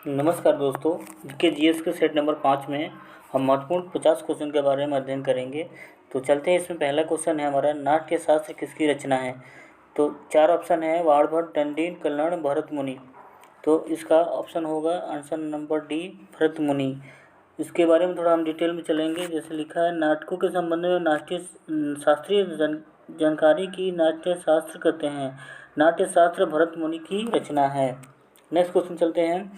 नमस्कार दोस्तों, के जीएस के सेट नंबर 5 में हम महत्वपूर्ण 50 क्वेश्चन के बारे में अध्ययन करेंगे। तो चलते हैं। इसमें पहला क्वेश्चन है हमारा, नाट्य शास्त्र किसकी रचना है। तो 4 ऑप्शन है, वाणभट्ट, दंडीन, कल्हड़, भरत मुनि। तो इसका ऑप्शन होगा आंसर नंबर डी, भरत मुनि। इसके बारे में थोड़ा हम डिटेल में चलेंगे। जैसे लिखा है, नाटकों के संबंध में नाट्य शास्त्रीय जानकारी की नाट्य शास्त्र कहते हैं। नाट्य शास्त्र भरत मुनि की रचना है। नेक्स्ट क्वेश्चन चलते हैं।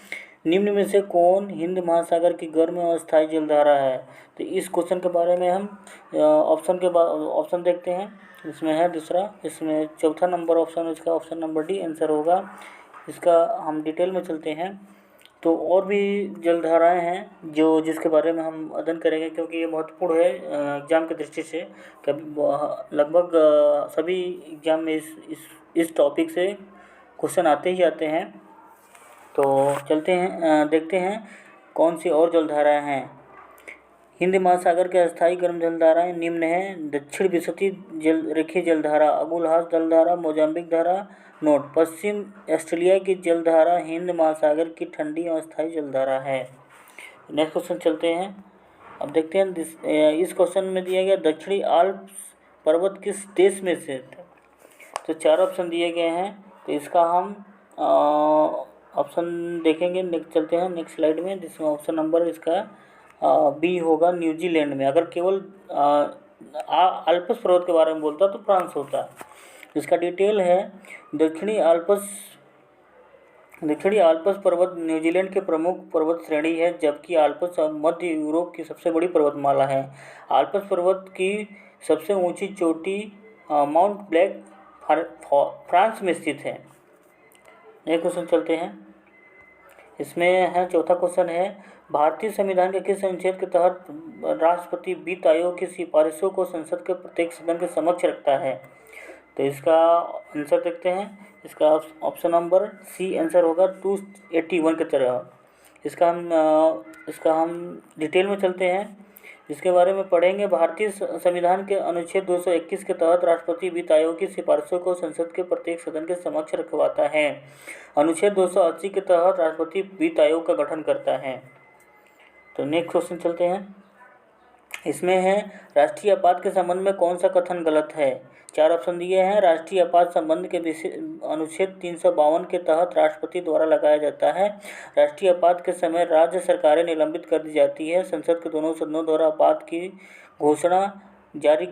निम्न में से कौन हिंद महासागर की गर्म अस्थायी जलधारा है। तो इस क्वेश्चन के बारे में हम ऑप्शन देखते हैं। इसमें है दूसरा, इसमें चौथा नंबर ऑप्शन, इसका ऑप्शन नंबर डी आंसर होगा। इसका हम डिटेल में चलते हैं। तो और भी जलधाराएं हैं जिसके बारे में हम अध्ययन करेंगे, क्योंकि ये महत्वपूर्ण है एग्जाम की दृष्टि से। कभी लगभग सभी एग्जाम में इस टॉपिक से क्वेश्चन आते ही आते हैं। तो चलते हैं, देखते हैं कौन सी और जलधाराएं हैं। हिंद महासागर के अस्थायी गर्म जलधाराएं निम्न हैं। दक्षिण विसुवती जल रेखीय जलधारा, अगुलहास जलधारा, मोजाम्बिक धारा। नोट, पश्चिम ऑस्ट्रेलिया की जलधारा हिंद महासागर की ठंडी और अस्थायी जलधारा है। नेक्स्ट क्वेश्चन चलते हैं। अब देखते हैं इस क्वेश्चन में दिया गया, दक्षिणी आल्प्स पर्वत किस देश में स्थित है। तो 4 ऑप्शन दिए गए हैं। तो इसका हम ऑप्शन देखेंगे। नेक्स्ट चलते हैं नेक्स्ट स्लाइड में, जिसमें ऑप्शन नंबर इसका बी होगा, न्यूजीलैंड में। अगर केवल आल्प्स पर्वत के बारे में बोलता तो फ्रांस होता। इसका डिटेल है, दक्षिणी आल्प्स पर्वत न्यूजीलैंड के प्रमुख पर्वत श्रेणी है, जबकि आल्प्स मध्य यूरोप की सबसे बड़ी पर्वतमाला है। आल्प्स पर्वत की सबसे ऊंची चोटी माउंट ब्लैक फ्रांस में स्थित है। नेक्स्ट क्वेश्चन चलते हैं। इसमें है चौथा क्वेश्चन है, भारतीय संविधान के किस अनुच्छेद के तहत राष्ट्रपति वित्त आयोग की सिफारिशों को संसद के प्रत्येक सदन के समक्ष रखता है। तो इसका आंसर देखते हैं। इसका ऑप्शन नंबर सी आंसर होगा 281 की तरह। इसका हम डिटेल में चलते हैं। इसके बारे में पढ़ेंगे। भारतीय संविधान के अनुच्छेद 221 के तहत राष्ट्रपति वित्त आयोग की सिफारिशों को संसद के प्रत्येक सदन के समक्ष रखवाता है। अनुच्छेद 280 के तहत राष्ट्रपति वित्त आयोग का गठन करता है। तो नेक्स्ट क्वेश्चन चलते हैं। इसमें है, राष्ट्रीय आपात के संबंध में कौन सा कथन गलत है। 4 ऑप्शन दिए हैं। राष्ट्रीय आपात संबंध के अनुच्छेद 352 के तहत राष्ट्रपति द्वारा लगाया जाता है। राष्ट्रीय आपात के समय राज्य सरकारें निलंबित कर दी जाती है। संसद के दोनों सदनों द्वारा आपात की घोषणा जारी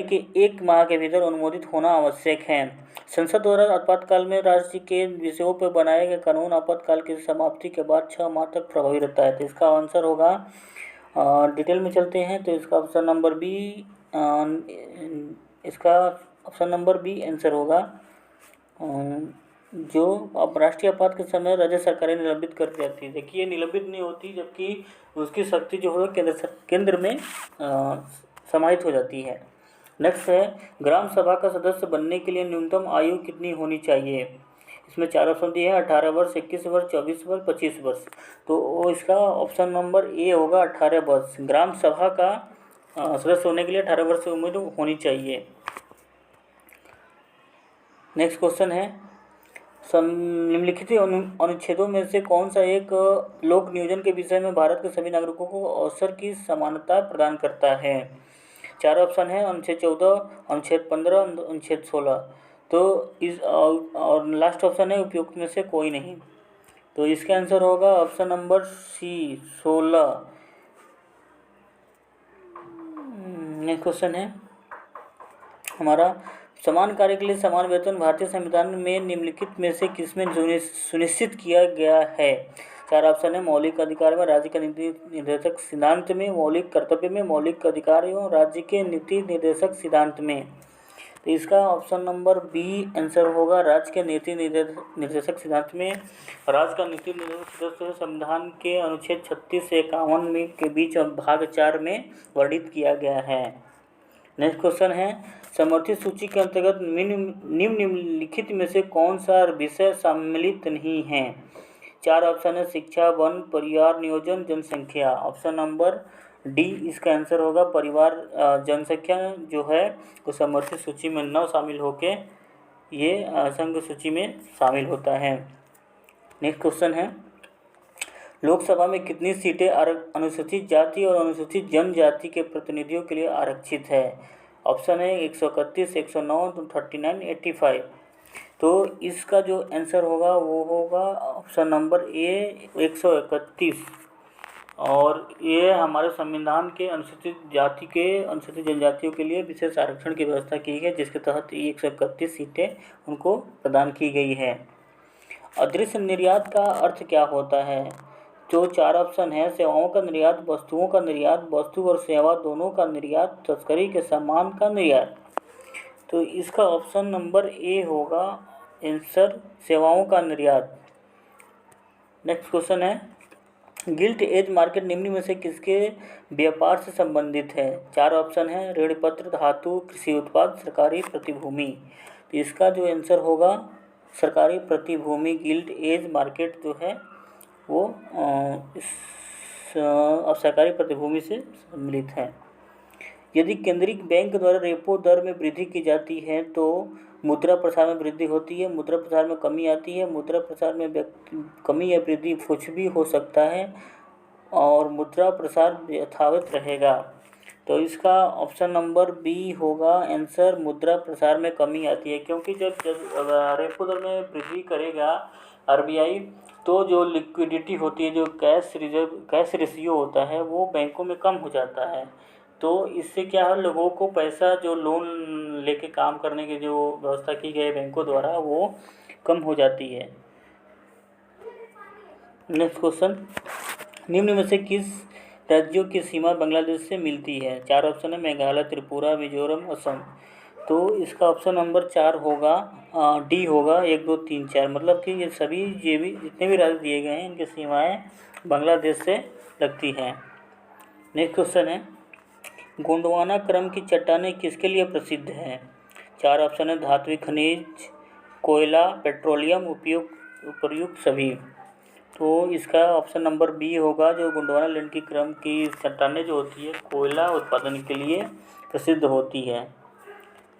के 1 माह के भीतर अनुमोदित होना आवश्यक है। संसद द्वारा आपातकाल में राज्य के विषयों पर बनाए गए कानून आपातकाल की समाप्ति के बाद 6 माह तक प्रभावी रहता है। तो इसका आंसर होगा, डिटेल में चलते हैं। तो इसका ऑप्शन नंबर बी, इसका ऑप्शन नंबर बी आंसर होगा। जो अब राष्ट्रीय आपात के समय राज्य सरकारें निलंबित कर दी जाती है। देखिए, निलंबित नहीं होती, जबकि उसकी शक्ति जो है केंद्र में समाहित हो जाती है। नेक्स्ट है, ग्राम सभा का सदस्य बनने के लिए न्यूनतम आयु कितनी होनी चाहिए। इसमें 4 ऑप्शन दिए हैं, 18 वर्ष, 21 वर्ष, 24 वर्ष, 25 वर्ष। तो इसका ऑप्शन नंबर ए होगा, 18 वर्ष। ग्राम सभा का सदस्य होने के लिए 18 वर्ष की उम्र होनी चाहिए। नेक्स्ट क्वेश्चन है, निम्नलिखित अनुच्छेदों में से कौन सा एक लोक नियोजन के विषय में भारत के सभी नागरिकों को अवसर की समानता प्रदान करता है। 4 ऑप्शन है, अनुच्छेद 14, अनुच्छेद 15, अनुच्छेद 16। तो इस और लास्ट ऑप्शन है, उपयुक्त में से कोई नहीं। तो इसका आंसर होगा option number C, 16। Next question है हमारा, समान कार्य के लिए समान वेतन भारतीय संविधान में निम्नलिखित में से किसमें सुनिश्चित किया गया है। 4 ऑप्शन है, मौलिक अधिकार में, राज्य के नीति निर्देशक सिद्धांत में, मौलिक कर्तव्य में, मौलिक अधिकार एवं राज्य के नीति निर्देशक सिद्धांत में। तो इसका ऑप्शन नंबर बी आंसर होगा, राज्य के नीति निर्देशक सिद्धांत में। राज्य का नीति निर्देशक संविधान के अनुच्छेद 36 से 51 में के बीच भाग 4 में वर्णित किया गया है। नेक्स्ट क्वेश्चन है, समर्थित सूची के अंतर्गत निम्नलिखित में से कौन सा विषय सम्मिलित नहीं है। 4 ऑप्शन है, शिक्षा, वन, परिवार नियोजन, जनसंख्या। ऑप्शन नंबर डी इसका आंसर होगा, परिवार जनसंख्या जो है वो समर्थित सूची में न शामिल होके ये संघ सूची में शामिल होता है। नेक्स्ट क्वेश्चन है, लोकसभा में कितनी सीटें अनुसूचित जाति और अनुसूचित जनजाति के प्रतिनिधियों के लिए आरक्षित है? ऑप्शन है 131, 109, 39, 85। तो इसका जो आंसर होगा वो होगा ऑप्शन नंबर ए 131। और ये हमारे संविधान के अनुसूचित जनजातियों के लिए विशेष आरक्षण की व्यवस्था की गई, जिसके तहत ये 131 सीटें उनको प्रदान की गई है। अदृश्य निर्यात का अर्थ क्या होता है? जो 4 ऑप्शन है, सेवाओं का निर्यात, वस्तुओं का निर्यात, वस्तु और सेवा दोनों का निर्यात, तस्करी के सामान का निर्यात। तो इसका ऑप्शन नंबर ए होगा आंसर, सेवाओं का निर्यात। नेक्स्ट क्वेश्चन है, गिल्ट एज मार्केट निम्न में से किसके व्यापार से संबंधित है? 4 ऑप्शन है, ऋण पत्र, धातु, कृषि उत्पाद, सरकारी प्रतिभूति। तो इसका जो आंसर होगा सरकारी प्रतिभूति, गिल्ट एज मार्केट जो है वो सरकारी प्रतिभूति से सम्मिलित है। यदि केंद्रीय बैंक द्वारा रेपो दर में वृद्धि की जाती है तो मुद्रा प्रसार में वृद्धि होती है, मुद्रा प्रसार में कमी आती है, मुद्रा प्रसार में कमी या वृद्धि कुछ भी हो सकता है और मुद्रा प्रसार यथावत रहेगा। तो इसका ऑप्शन नंबर बी होगा आंसर, मुद्रा प्रसार में कमी आती है, क्योंकि जब रेपो दर में वृद्धि करेगा आरबीआई तो जो लिक्विडिटी होती है, जो कैश रेशियो होता है वो बैंकों में कम हो जाता है। तो इससे क्या है, लोगों को पैसा जो लोन लेके काम करने की जो व्यवस्था की गई है बैंकों द्वारा वो कम हो जाती है। नेक्स्ट क्वेश्चन, निम्न में से किस राज्यों की सीमा बांग्लादेश से मिलती है? 4 ऑप्शन है, मेघालय, त्रिपुरा, मिजोरम, असम। तो इसका ऑप्शन नंबर 4 होगा डी होगा 1, 2, 3, 4। मतलब कि ये सभी जितने भी राज्य दिए गए हैं इनकी सीमाएं बांग्लादेश से लगती हैं। नेक्स्ट क्वेश्चन है, गोंडवाना क्रम की चट्टानें किसके लिए प्रसिद्ध हैं? 4 ऑप्शन है, धात्विक खनिज, कोयला, पेट्रोलियम, उपयुक्त सभी। तो इसका ऑप्शन नंबर बी होगा, जो गोंडवाना लैंड की क्रम की चट्टानें जो होती है कोयला उत्पादन के लिए प्रसिद्ध होती है।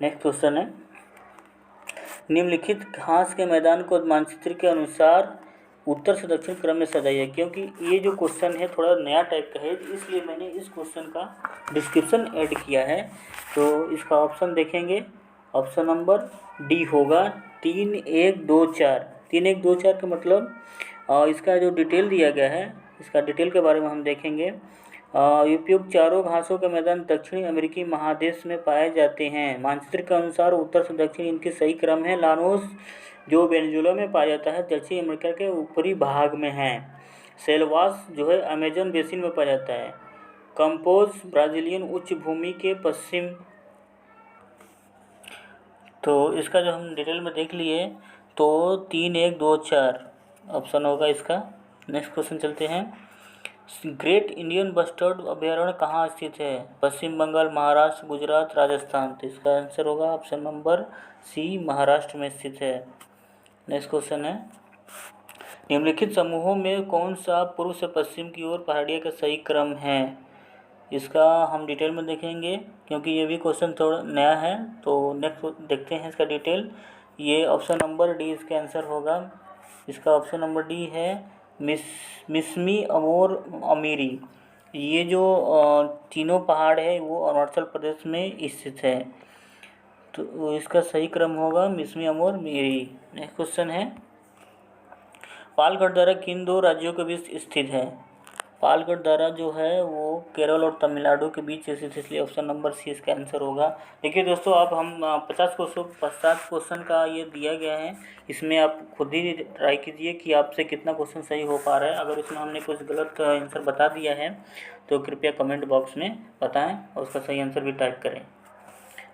नेक्स्ट क्वेश्चन है, निम्नलिखित घास के मैदान को मानचित्र के अनुसार उत्तर से दक्षिण क्रम में सजाइए। क्योंकि ये जो क्वेश्चन है थोड़ा नया टाइप का है, इसलिए मैंने इस क्वेश्चन का डिस्क्रिप्शन ऐड किया है। तो इसका ऑप्शन देखेंगे, ऑप्शन नंबर डी होगा 3, 1, 2, 4। 3, 1, 2, 4 का मतलब इसका जो डिटेल दिया गया है, इसका डिटेल के बारे में हम देखेंगे। उपयुक्त चारों घासों के मैदान दक्षिणी अमेरिकी महादेश में पाए जाते हैं। मानचित्र के अनुसार उत्तर से दक्षिण इनके सही क्रम है। लानोस जो वेनेजुएला में पाया जाता है दक्षिण अमेरिका के ऊपरी भाग में है। सेल्वास जो है अमेजन बेसिन में पाया जाता है। कंपोज ब्राजीलियन उच्च भूमि के पश्चिम। तो इसका जो हम डिटेल में देख लिए तो 3, 1, 2, 4 ऑप्शन होगा इसका। नेक्स्ट क्वेश्चन चलते हैं, ग्रेट इंडियन बस्टर्ड अभयारण्य कहाँ स्थित है? पश्चिम बंगाल, महाराष्ट्र, गुजरात, राजस्थान। तो इसका आंसर होगा ऑप्शन नंबर सी, महाराष्ट्र में स्थित है। नेक्स्ट क्वेश्चन है, निम्नलिखित समूहों में कौन सा पूर्व से पश्चिम की ओर पहाड़ियों का सही क्रम है? इसका हम डिटेल में देखेंगे क्योंकि ये भी क्वेश्चन थोड़ा नया है। तो नेक्स्ट देखते हैं इसका डिटेल। ये ऑप्शन नंबर डी इसका आंसर होगा। इसका ऑप्शन नंबर डी है मिसमी, अमोर, अमीरी। ये जो तीनों पहाड़ है वो अरुणाचल प्रदेश में स्थित है। तो इसका सही क्रम होगा मिसमी, अमोर, अमीरी। नेक्स्ट क्वेश्चन है, पालगढ़ दर्रा किन 2 राज्यों के बीच स्थित है? पालगढ़ दर्रा जो है वो केरल और तमिलनाडु के बीच स्थित, इसलिए ऑप्शन नंबर सी इसका आंसर होगा। देखिए दोस्तों, अब हम 50 क्वेश्चन का ये दिया गया है, इसमें आप खुद ही ट्राई कीजिए कि आपसे कितना क्वेश्चन सही हो पा रहा है। अगर इसमें हमने कुछ गलत आंसर बता दिया है तो कृपया कमेंट बॉक्स में बताएं और उसका सही आंसर भी टाइप करें।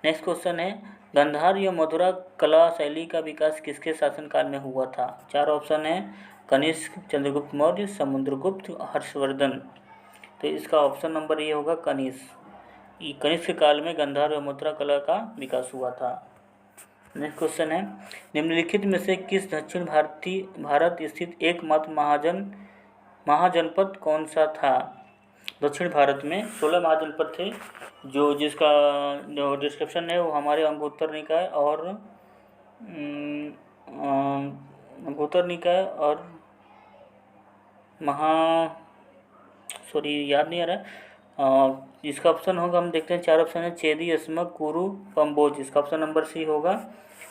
नेक्स्ट क्वेश्चन है, गांधार या मथुरा कला शैली का विकास किसके शासनकाल में हुआ था? 4 ऑप्शन है, कनिष्क, चंद्रगुप्त मौर्य, समुद्रगुप्त, हर्षवर्धन। तो इसका ऑप्शन नंबर ये होगा कनिष्क। कनिष्क काल में गांधार और मथुरा कला का विकास हुआ था। नेक्स्ट क्वेश्चन है, निम्नलिखित में से किस दक्षिण भारत स्थित एकमात्र महाजनपद कौन सा था? दक्षिण भारत में 16 महाजनपद थे, जिसका जो डिस्क्रिप्शन है वो हमारे अंगुत्तर निकाय और महा सॉरी याद नहीं आ रहा। इसका ऑप्शन होगा, हम देखते हैं 4 ऑप्शन है, चेदी, अस्मक, कुरु, कंबोज। इसका ऑप्शन नंबर सी होगा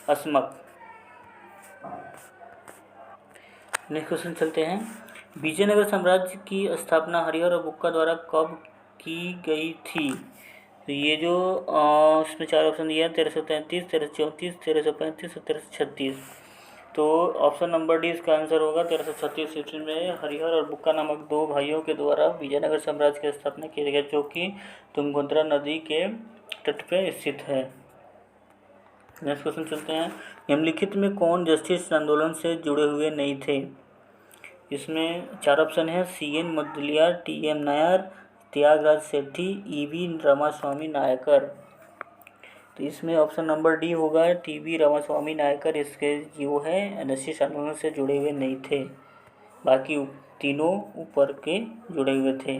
अस्मक। नेक्स्ट क्वेश्चन चलते हैं। विजयनगर साम्राज्य की स्थापना हरिहर और बुक्का द्वारा कब की गई थी? तो ये जो इसमें 4 ऑप्शन दिया है, 1333, 1334, 1335 और 1336। तो ऑप्शन नंबर डी इसका आंसर होगा। 1336 ईस्वी में हरिहर और बुक्का नामक 2 भाइयों के द्वारा विजयनगर साम्राज्य की स्थापना की गई, जो कि तुंगभद्रा नदी के तट पर स्थित है। नेक्स्ट क्वेश्चन चलते हैं। निम्नलिखित में कौन जस्टिस आंदोलन से जुड़े हुए नहीं थे? इसमें 4 ऑप्शन है, CN मुदलियार, TM नायर, त्यागराज सेठी, EV रामास्वामी नायकर। तो इसमें ऑप्शन नंबर डी होगा, TB रामास्वामी नायकर। इसके जो है जस्टिस आंदोलन से जुड़े हुए नहीं थे, बाकी तीनों ऊपर के जुड़े हुए थे।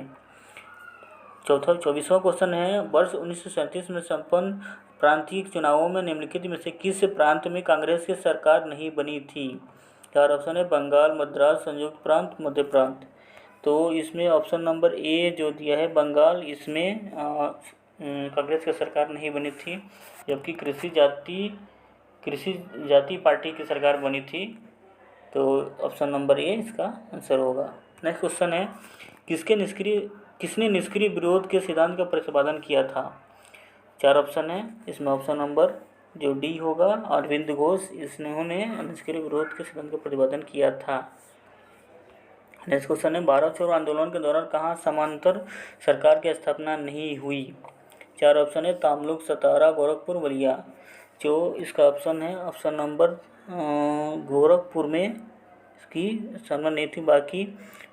24वां क्वेश्चन है। वर्ष 1937 में संपन्न प्रांतीय चुनावों में निम्नलिखित में से किस प्रांत में कांग्रेस की सरकार नहीं बनी थी? 4 ऑप्शन है, बंगाल, मद्रास, संयुक्त प्रांत, मध्य प्रांत। तो इसमें ऑप्शन नंबर ए जो दिया है बंगाल, इसमें कांग्रेस की सरकार नहीं बनी थी, जबकि कृषि जाति पार्टी की सरकार बनी थी। तो ऑप्शन नंबर ए इसका आंसर होगा। नेक्स्ट क्वेश्चन है। किसने निष्क्रिय विरोध के सिद्धांत का प्रतिपादन किया था? 4 ऑप्शन है, इसमें ऑप्शन नंबर जो डी होगा, अरविंद घोष। इन्होंने निष्क्रिय विरोध के सिद्धांत का प्रतिपादन किया था। नेक्स्ट क्वेश्चन है। भारत छोड़ो आंदोलन के दौरान कहाँ समांतर सरकार की स्थापना नहीं हुई? 4 ऑप्शन है, तामलुक, सतारा, गोरखपुर, बलिया। जो इसका ऑप्शन है, ऑप्शन नंबर गोरखपुर में इसकी स्थापना नहीं थी, बाकी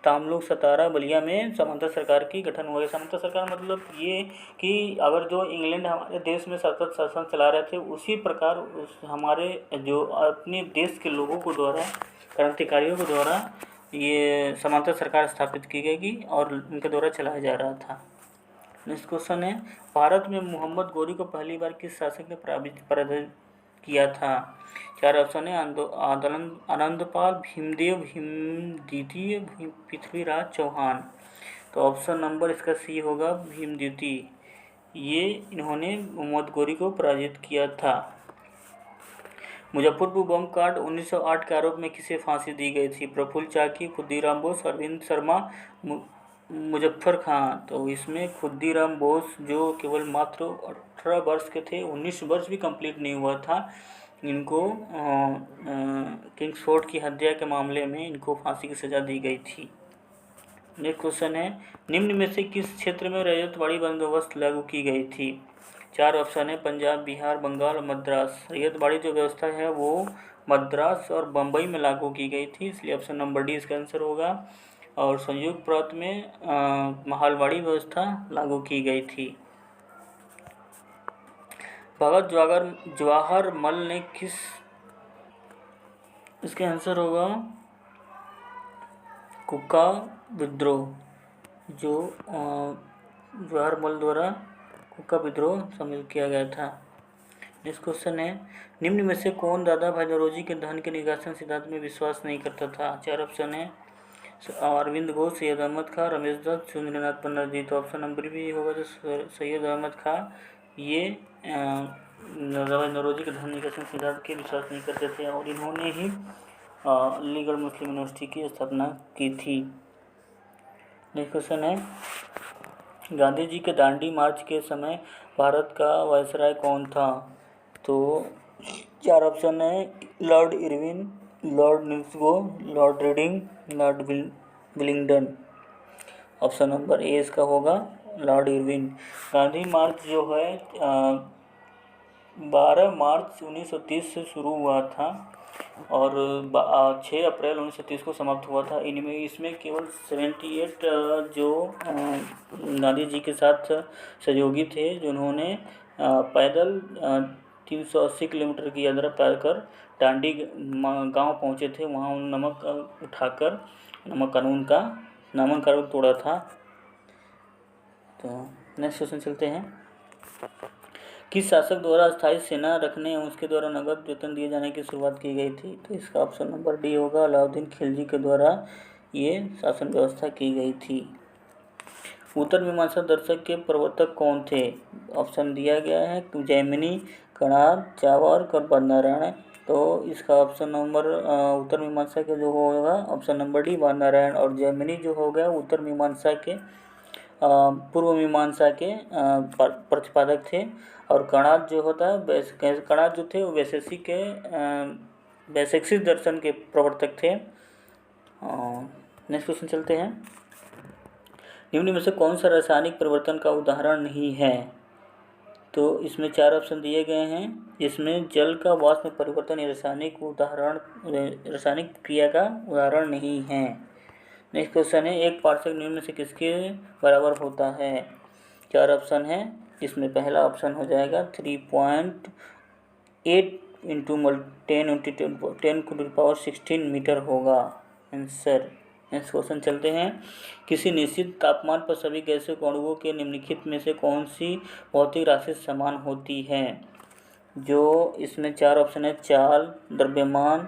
तामलुक, सतारा, बलिया में समांतर सरकार की गठन हुआ है। समांतर सरकार मतलब ये कि अगर जो इंग्लैंड हमारे देश में सतत शासन चला रहे थे, उसी प्रकार हमारे जो अपने देश के लोगों को द्वारा, क्रांतिकारियों के द्वारा ये समांतर सरकार स्थापित की गई और उनके द्वारा चलाया जा रहा था। नेक्स्ट क्वेश्चन है। भारत में मोहम्मद गोरी को पहली बार किस शासक ने पराजित किया था? 4 ऑप्शन है, आनंदपाल, भीमदेव, भीमद्वितीय, पृथ्वीराज चौहान। तो ऑप्शन नंबर इसका सी होगा, भीमद्वितीय। ये इन्होंने मोहम्मद गोरी को पराजित किया था। मुजफ्फरपुर बम कांड 1908 के आरोप में किसे फांसी दी गई थी? प्रफुल्ल चाकी, खुद्दीराम बोस, अरविंद शर्मा, मुजफ्फर खां। तो इसमें खुद्दीराम बोस जो केवल मात्र 18 वर्ष के थे, 19 वर्ष भी कंप्लीट नहीं हुआ था, इनको किंग्सफोर्ड की हत्या के मामले में इनको फांसी की सज़ा दी गई थी। नेक्स्ट क्वेश्चन है। निम्न में से किस क्षेत्र में रैयतवाड़ी बंदोबस्त लागू की गई थी? 4 ऑप्शन है, पंजाब, बिहार, बंगाल और मद्रास। रैयतवाड़ी जो व्यवस्था है वो मद्रास और बम्बई में लागू की गई थी, इसलिए ऑप्शन नंबर डी इसका आंसर होगा। और संयुक्त प्रांत में महालवाड़ी व्यवस्था लागू की गई थी। भगत जवाहर मल ने किस, इसके आंसर होगा कुका विद्रोह, जो जवाहर मल द्वारा कुका विद्रोह शामिल किया गया था। नेक्स्ट क्वेश्चन है। निम्न में से कौन दादा भाई नौरोजी के धन के निष्कासन सिद्धांत में विश्वास नहीं करता था? 4 ऑप्शन है, अरविंद घोष, सैयद अहमद खां, रमेश दत्त, सुरेंद्रनाथ बनर्जी। तो ऑप्शन नंबर भी होगा जो सैयद अहमद खां, ये दादा भाई नौरोजी के धन निष्कासन सिद्धांत के विश्वास नहीं करते थे और इन्होंने ही अलीगढ़ मुस्लिम यूनिवर्सिटी की स्थापना की थी। नेक्स्ट क्वेश्चन है। गांधी जी के दांडी मार्च के समय भारत का वायसराय कौन था? तो 4 ऑप्शन है, Lord Irwin, Lord Linlithgow, Lord Reading, Lord Willingdon. Option number A इसका होगा, लॉर्ड इरविन। गांधी मार्च जो है 12 मार्च 1930 से शुरू हुआ था और 6 अप्रैल 1930 को समाप्त हुआ था। इसमें केवल 78 जो गांधी जी के साथ सहयोगी थे, जिन्होंने पैदल 380 किलोमीटर की यात्रा तय कर डांडी गांव पहुंचे थे। वहां उन नमक उठाकर नमक कानून तोड़ा था। तो नेक्स्ट क्वेश्चन चलते हैं। किस शासक द्वारा अस्थायी सेना रखने एवं उसके द्वारा नगद वेतन दिए जाने की शुरुआत की गई थी? तो इसका ऑप्शन नंबर डी होगा, अलाउद्दीन खिलजी के द्वारा ये शासन व्यवस्था की गई थी। उत्तर मीमांसा दर्शक के प्रवर्तक कौन थे? ऑप्शन दिया गया है जैमिनी, कणाद, चार्वाक और बृहदारण्य। तो इसका ऑप्शन नंबर उत्तर मीमांसा के जो होगा ऑप्शन नंबर डी बृहदारण्य, और जैमिनी जो हो गया उत्तर मीमांसा के पूर्व मीमांसा के प्रतिपादक थे, और कणाद जो होता है कणाद जो थे वो वैशेषिक दर्शन के प्रवर्तक थे। नेक्स्ट क्वेश्चन चलते हैं। निम्न में से कौन सा रासायनिक परिवर्तन का उदाहरण नहीं है? तो इसमें 4 ऑप्शन दिए गए हैं, जिसमें जल का वाष्प में परिवर्तन रासायनिक क्रिया का उदाहरण नहीं है। नेक्स्ट क्वेश्चन है, एक पार्सेक निम्न में से किसके बराबर होता है? 4 ऑप्शन है, जिसमें पहला ऑप्शन हो जाएगा 3.8 × 10⁻16 मीटर होगा आंसर। नेक्स्ट क्वेश्चन चलते हैं। किसी निश्चित तापमान पर सभी गैसों के अणुओं के निम्नलिखित में से कौन सी भौतिक राशि समान होती है? जो इसमें 4 ऑप्शन है, चाल, द्रव्यमान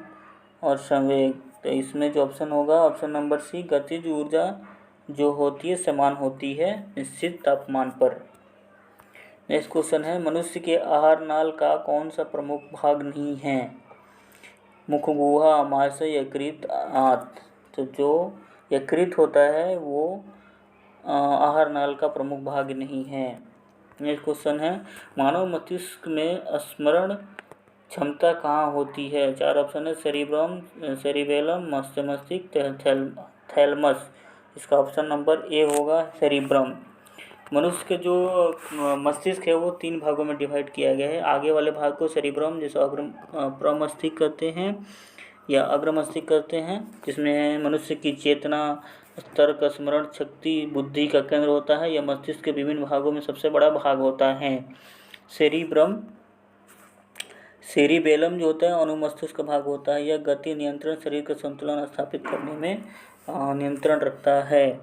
और संवेग। तो इसमें जो ऑप्शन होगा ऑप्शन नंबर सी, गतिज ऊर्जा जो होती है समान होती है निश्चित तापमान पर। नेक्स्ट क्वेश्चन है, मनुष्य के आहार नाल का कौन सा प्रमुख भाग नहीं है? मुखगुहा, आमाशय, यकृत, आंत। तो जो यकृत होता है वो आहार नाल का प्रमुख भाग नहीं है। नेक्स्ट क्वेश्चन है, मानव मस्तिष्क में स्मरण क्षमता कहाँ होती है? 4 ऑप्शन है, सेरिबेलम, मस्तिष्क, थैलमस। इसका ऑप्शन नंबर ए होगा सेरिब्रम। मनुष्य के जो मस्तिष्क है वो 3 भागों में डिवाइड किया गया है। आगे वाले भाग को सेरिब्रम जिसे प्रमस्तिष्क कहते हैं या अग्रमस्तिष्क कहते हैं, जिसमें मनुष्य की चेतना, तर्क, स्मरण शक्ति, बुद्धि का केंद्र होता है। यह मस्तिष्क के विभिन्न भागों में सबसे बड़ा भाग होता है। सेरिबेलम जो होता है अनुमस्तिष्क का भाग होता है। यह गति नियंत्रण, शरीर का संतुलन स्थापित करने में नियंत्रण रखता है।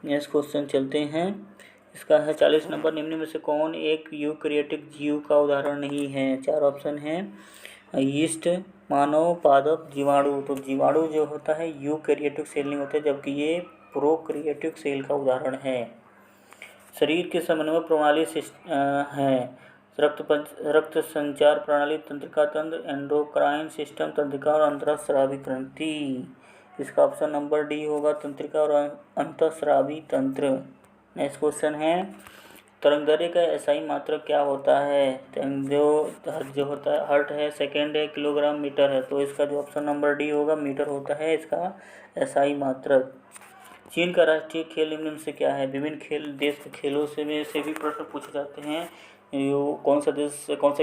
नेक्स्ट क्वेश्चन चलते हैं। इसका है 40 नंबर, निम्न में से कौन एक यूकैरियोटिक जीव का उदाहरण नहीं है? 4 ऑप्शन है, यीस्ट, मानव, पादप, जीवाणु। तो जीवाणु जो होता है यूकैरियोटिक सेल नहीं होते, जबकि ये प्रोकैरियोटिक सेल का उदाहरण है। शरीर के समन्वय प्रणाली है रक्त संचार प्रणाली, तंत्रिका तंत्र, एंडोक्राइन सिस्टम तंत्रिका और अंतःस्रावी ग्रंथि। इसका ऑप्शन नंबर डी होगा, तंत्रिका और अंतःस्रावी तंत्र। नेक्स्ट क्वेश्चन है, तरंगदैर्घ्य का एसआई मात्रक क्या होता है? जो होता है हर्ट है, सेकेंड है, किलोग्राम, मीटर है। तो इसका जो ऑप्शन नंबर डी होगा मीटर होता है इसका एसआई मात्रक। चीन का राष्ट्रीय खेल निम्न में से क्या है? विभिन्न देश के खेलों से भी प्रश्न पूछे जाते हैं। कौन सा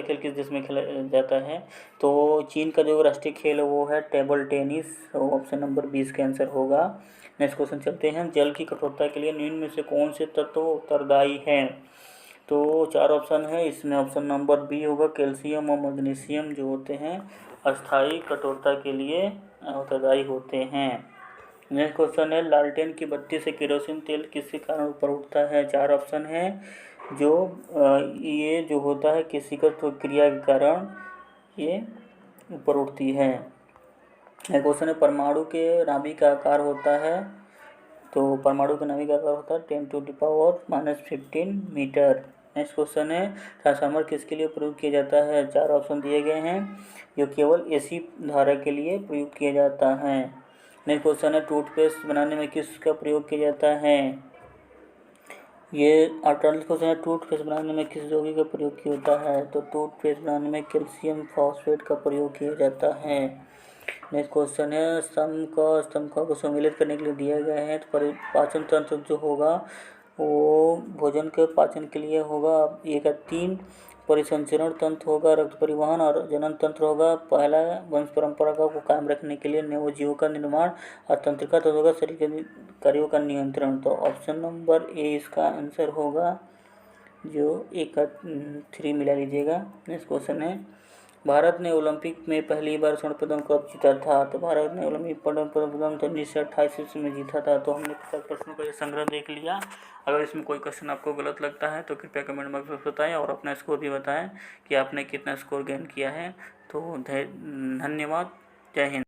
खेल किस देश में खेला जाता है? तो चीन का जो राष्ट्रीय खेल है वो है टेबल टेनिस। ऑप्शन नंबर 20 का आंसर होगा। नेक्स्ट क्वेश्चन चलते हैं। जल की कठोरता के लिए निम्न में से कौन से तत्व उत्तरदायी हैं? तो 4 ऑप्शन है, इसमें ऑप्शन नंबर बी होगा, कैल्शियम और मैग्नीशियम जो होते हैं अस्थायी कठोरता के लिए उत्तरदायी होते हैं। नेक्स्ट क्वेश्चन है, लालटेन की बत्ती से केरोसिन तेल किसके कारण ऊपर उठता है? 4 ऑप्शन है, ये जो होता है केशिका क्रिया के कारण ये ऊपर उठती है। क्वेश्चन है, परमाणु के नाभिक का आकार होता है? तो परमाणु का नाभिक का आकार होता है 10⁻⁻15 मीटर। नेक्स्ट क्वेश्चन है, ट्रांसफार्मर किसके लिए प्रयोग किया जाता है? 4 ऑप्शन दिए गए हैं, जो केवल एसी धारा के लिए प्रयोग किया जाता है। नेक्स्ट क्वेश्चन है, टूथपेस्ट बनाने में किसका प्रयोग किया जाता है? ये 48 क्वेश्चन है, टूथपेस्ट बनाने में किस यौगिक का प्रयोग किया होता है? तो टूथपेस्ट बनाने में कैल्शियम फॉस्फेट का प्रयोग किया जाता है। नेक्स्ट क्वेश्चन है, स्तंभ को सम्मिलित करने के लिए दिया गया है। तो पाचन तंत्र जो होगा वो भोजन के पाचन के लिए होगा। ये का 3 परिसंचरण तंत्र होगा, रक्त परिवहन और जनन तंत्र होगा। पहला वंश परंपरा को कायम रखने के लिए नवजीवों का निर्माण, और तंत्रिका तंत्र होगा शरीर के कार्यों का नियंत्रण। तो ऑप्शन नंबर ए इसका आंसर होगा, जो एक 3 मिला लीजिएगा। नेक्स्ट क्वेश्चन है, भारत ने ओलंपिक में पहली बार स्वर्ण पदक कब जीता था? तो भारत ने ओलंपिक पदक 1928 ईस्वी में जीता था। तो हमने 50 प्रश्नों का ये संग्रह देख लिया। अगर इसमें कोई क्वेश्चन आपको गलत लगता है तो कृपया कमेंट बॉक्स में बताएं और अपना स्कोर भी बताएं कि आपने कितना स्कोर गेन किया है। तो धन्यवाद, जय हिंद।